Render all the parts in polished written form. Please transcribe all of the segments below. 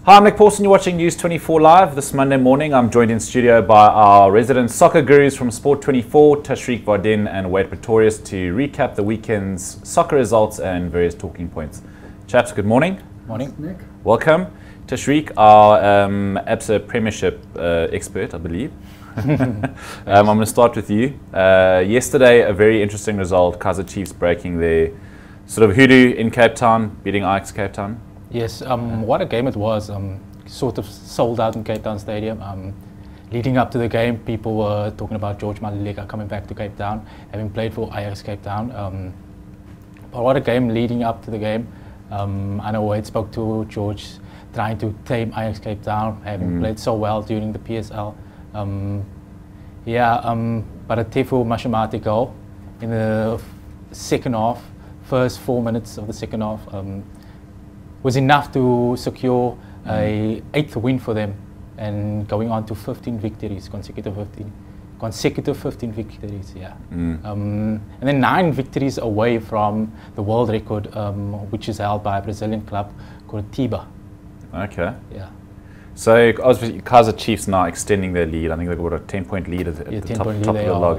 Hi, I'm Nick Paulson. You're watching News 24 Live. This Monday morning, I'm joined in studio by our resident soccer gurus from Sport 24, Tashreeq Vardin and Wade Pretorius, to recap the weekend's soccer results and various talking points. Chaps, good morning. Morning, Nick. Welcome. Tashreeq, our ABSA Premiership expert, I believe. I'm going to start with you. Yesterday, a very interesting result. Kaizer Chiefs breaking their sort of hoodoo in Cape Town, beating Ajax Cape Town. Yes, what a game it was. Sort of sold out in Cape Town Stadium. Leading up to the game, people were talking about George Malilega coming back to Cape Town, having played for Ajax Cape Town. But what a game leading up to the game. I know Wade spoke to George, trying to tame Ajax Cape Town, having played so well during the PSL. But a Tefu Mashamati goal in the second half, first 4 minutes of the second half, was enough to secure a 8th win for them and going on to 15 victories, consecutive 15 victories, yeah. And then 9 victories away from the world record, which is held by a Brazilian club called Tiba. Okay. Yeah. So obviously Kaizer Chiefs now extending their lead. I think they've got a 10-point lead at the top of the log.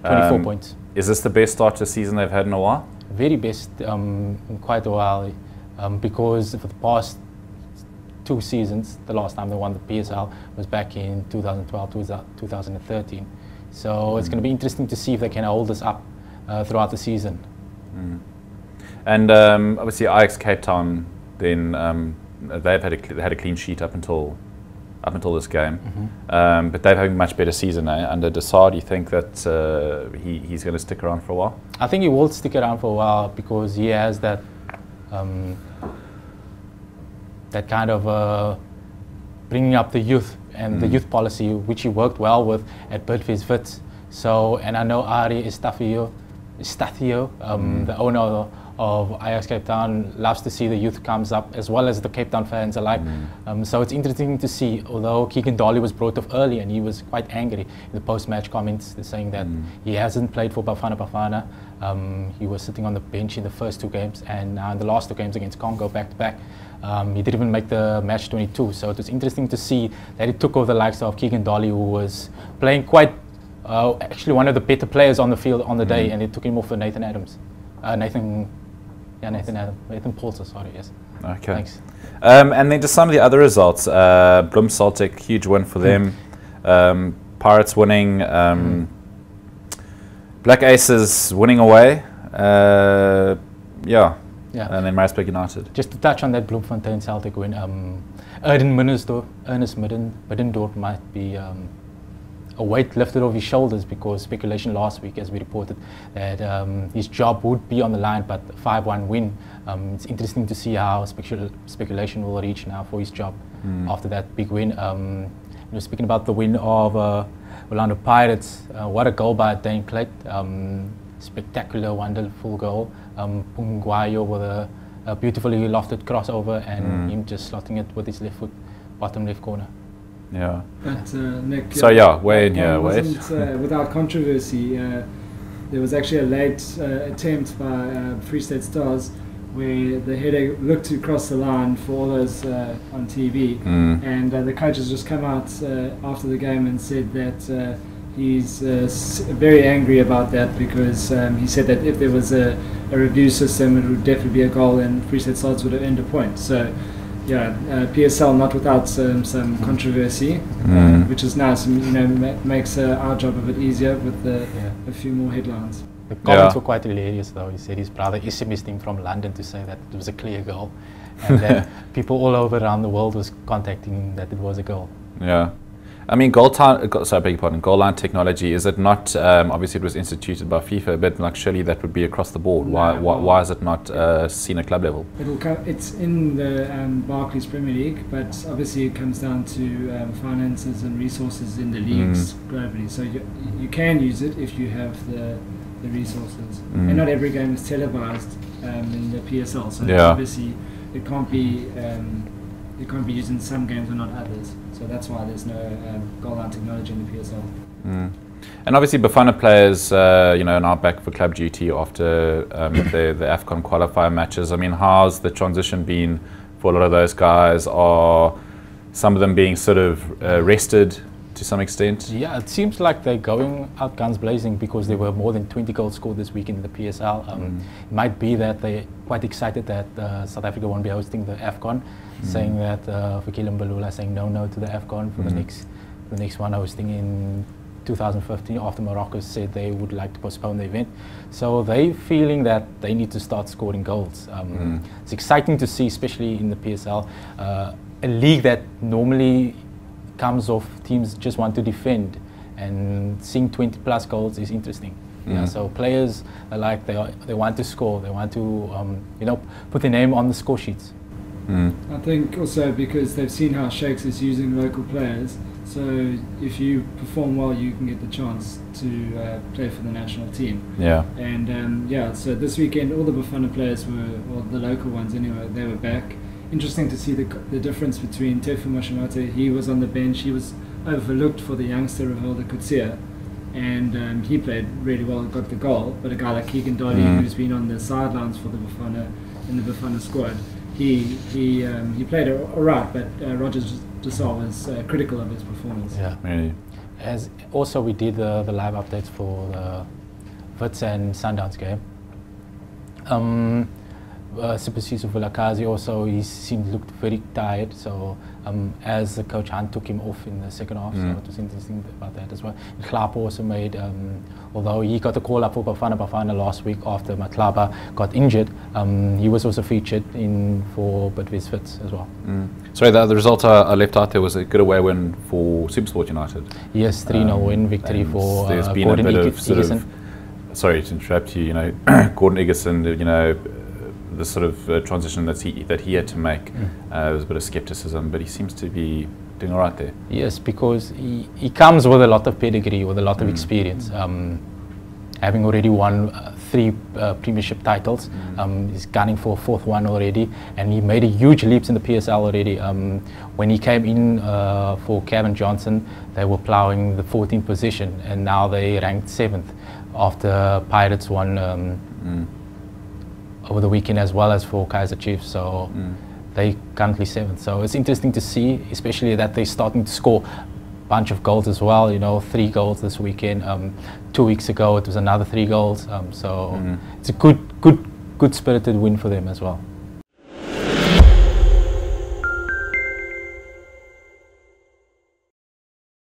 24 points. Is this the best start to the season they've had in a while? Very best in quite a while. Because for the past 2 seasons, the last time they won the PSL was back in 2012, 2013. So it's going to be interesting to see if they can hold this up throughout the season. And obviously Ajax Cape Town, then they had a clean sheet up until this game, but they're having a much better season under Desar. Do you think that he's going to stick around for a while? I think he will stick around for a while because he has that that kind of bringing up the youth and the youth policy, which he worked well with at Bidvest Wits. So, and I know Ari Estathio, the owner of Ajax Cape Town, loves to see the youth comes up, as well as the Cape Town fans alike. So it's interesting to see, although Keegan Dolly was brought off early and he was quite angry in the post-match comments, saying that he hasn't played for Bafana Bafana. He was sitting on the bench in the first 2 games, and now in the last 2 games against Congo back-to-back, he didn't even make the match 22. So it was interesting to see that he took over the likes of Keegan Dolly, who was playing quite, actually one of the better players on the field on the day, and they took him off for Nathan Adams. Nathan Paulson, sorry, yes. Okay. Thanks. And then just some of the other results. Bloem Celtic, huge win for them. Pirates winning. Black Aces winning away. Yeah. And then Maritzburg United. Just to touch on that Bloemfontein Celtic win, Ernest Middendorp might be a weight lifted off his shoulders, because speculation last week, as we reported, that his job would be on the line, but 5-1 win. It's interesting to see how speculation will reach now for his job after that big win. Speaking about the win of Orlando Pirates, what a goal by Dane Clayt. Spectacular, wonderful goal. Pungwayo with a beautifully lofted crossover, and him just slotting it with his left foot, bottom left corner. Yeah. But Nick, so yeah, Wade, without controversy. There was actually a late attempt by Free State Stars where the header looked to cross the line for all those on TV, and the coach has just come out after the game and said that he's very angry about that, because he said that if there was a review system, it would definitely be a goal and Free State Stars would have earned a point. So yeah, PSL not without some controversy, which is nice. Makes our job a bit easier with a few more headlines. The comments were quite hilarious, though. He said his brother SMS'd him from London to say that it was a clear goal, and then people all over around the world was contacting that it was a goal. Yeah. I mean, goal line technology, is it not, obviously it was instituted by FIFA, but like surely that would be across the board. Why is it not seen at club level? It's in the Barclays Premier League, but obviously it comes down to finances and resources in the leagues globally. So you can use it if you have the resources. And not every game is televised in the PSL, so obviously it can't be used in some games and not others. So that's why there's no goal line technology in the PSL. And obviously Bafana players, now back for club duty after the AFCON qualifier matches. I mean, how's the transition been for a lot of those guys? Are some of them being sort of rested to some extent? Yeah, it seems like they're going out guns blazing because there were more than 20 goals scored this week in the PSL. It might be that they're quite excited that South Africa won't be hosting the AFCON, saying that Fikile Mbalula saying no to the AFCON for the next one hosting in 2015 after Morocco said they would like to postpone the event. So they're feeling that they need to start scoring goals. It's exciting to see, especially in the PSL, a league that normally comes off teams just want to defend, and seeing 20 plus goals is interesting. Yeah, so players are like they want to score, they want to put their name on the score sheets. I think also because they've seen how Shakes is using local players, so if you perform well you can get the chance to play for the national team. Yeah. And so this weekend all the Bafana players were, or the local ones anyway, they were back. Interesting to see the difference between Tefu Moshimate. He was on the bench, he was overlooked for the youngster Rivaldo Kutsia, and he played really well, got the goal. But a guy like Keegan Dolly, who's been on the sidelines for the Bafana, in the Bafana squad, he played alright, but Roger Dussel was critical of his performance. Yeah, really. As also we did the live updates for the Wits and Sundowns game. Super Sisu Vilakazi also, he looked very tired, so as the coach Hunt took him off in the second half, so it was interesting about that as well. Klapo also made, although he got a call up for Bafana last week after Matlaba got injured, he was also featured in for Bidvest Wits as well. Sorry, the result I left out there was a good away win for Supersport United. Yes, 3-0 win victory for there's been Gordon a bit of sort Egerson. of, sorry to interrupt you, Gordon Egerson, the sort of transition that he had to make, there was a bit of skepticism, but he seems to be doing all right there. Yes, because he comes with a lot of pedigree, with a lot of experience. Having already won 3 premiership titles, he's gunning for a 4th one already, and he made a huge leaps in the PSL already. When he came in for Kevin Johnson, they were ploughing the 14th position, and now they ranked 7th after Pirates won over the weekend, as well as for Kaizer Chiefs, so they currently 7th. So it's interesting to see, especially that they're starting to score a bunch of goals as well. 3 goals this weekend. 2 weeks ago it was another 3 goals. So it's a good spirited win for them as well.